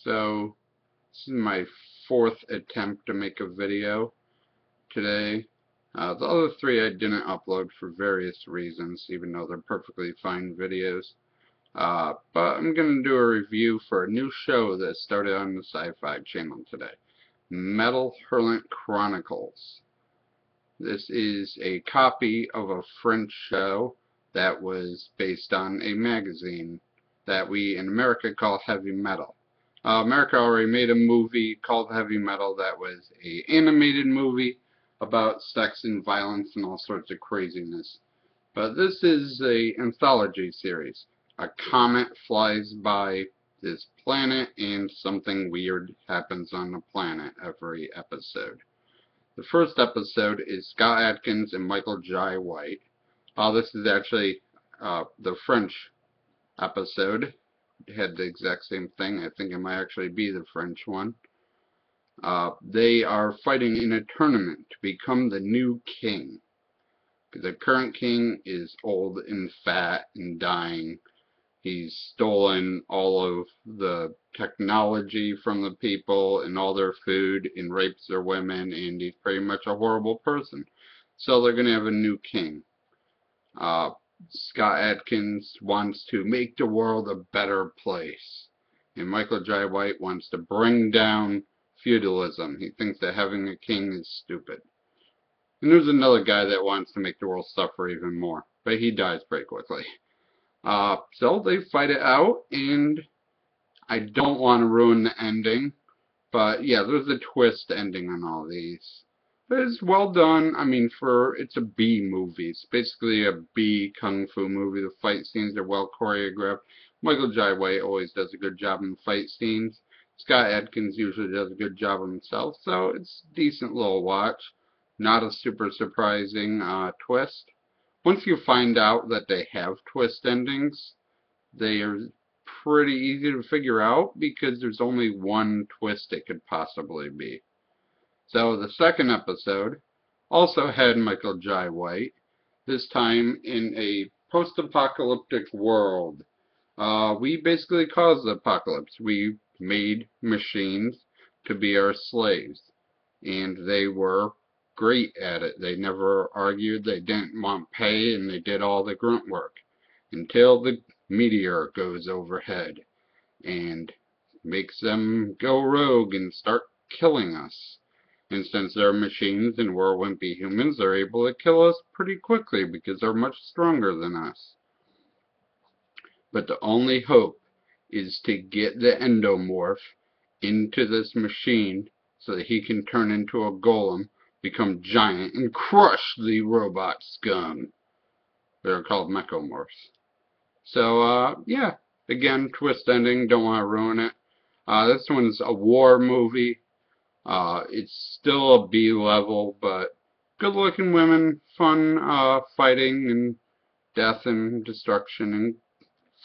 So, this is my fourth attempt to make a video today. The other three I didn't upload for various reasons, even though they're perfectly fine videos. But I'm going to do a review for a new show that started on the Syfy channel today. Métal Hurlant Chronicles. This is a copy of a French show that was based on a magazine that we in America call heavy metal. America already made a movie called Heavy Metal that was an animated movie about sex and violence and all sorts of craziness. But this is an anthology series. A comet flies by this planet and something weird happens on the planet every episode. The first episode is Scott Adkins and Michael Jai White. This is actually the French episode. It had the exact same thing. I think it might actually be the French one. They are fighting in a tournament to become the new king. The current king is old and fat and dying. He's stolen all of the technology from the people and all their food and rapes their women, and he's pretty much a horrible person. So they're going to have a new king. Scott Adkins wants to make the world a better place. And Michael Jai White wants to bring down feudalism. He thinks that having a king is stupid. And there's another guy that wants to make the world suffer even more. But he dies pretty quickly. So they fight it out, and I don't want to ruin the ending. But yeah, there's a twist ending on all these. But it's well done. I mean, it's a B movie. It's basically a B kung fu movie. The fight scenes are well choreographed. Michael Jai White always does a good job in fight scenes. Scott Adkins usually does a good job himself. So it's a decent little watch. Not a super surprising twist. Once you find out that they have twist endings, they are pretty easy to figure out because there's only one twist it could possibly be. So the second episode also had Michael Jai White, this time in a post-apocalyptic world. We basically caused the apocalypse. We made machines to be our slaves, and they were great at it. They never argued, they didn't want pay, and they did all the grunt work until the meteor goes overhead and makes them go rogue and start killing us. And since they're machines and we're wimpy humans, they're able to kill us pretty quickly because they're much stronger than us. But the only hope is to get the endomorph into this machine so that he can turn into a golem, become giant, and crush the robot scum. They're called mechamorphs. So, yeah. Again, twist ending. Don't want to ruin it. This one's a war movie. It's still a B level, but good-looking women, fun fighting and death and destruction and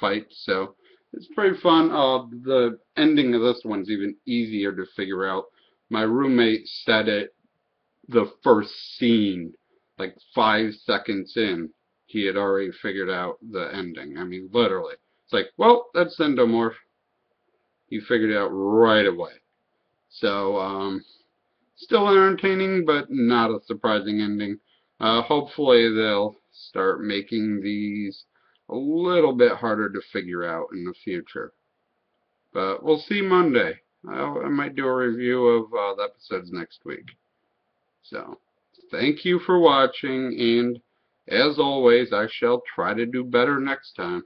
fights. So it's pretty fun. The ending of this one's even easier to figure out. My roommate said it the first scene, like 5 seconds in, he had already figured out the ending. I mean, literally. It's like, well, that's endomorph. He figured it out right away. So, still entertaining, but not a surprising ending. Hopefully they'll start making these a little bit harder to figure out in the future. But we'll see Monday. I might do a review of the episodes next week. So, thank you for watching, and as always, I shall try to do better next time.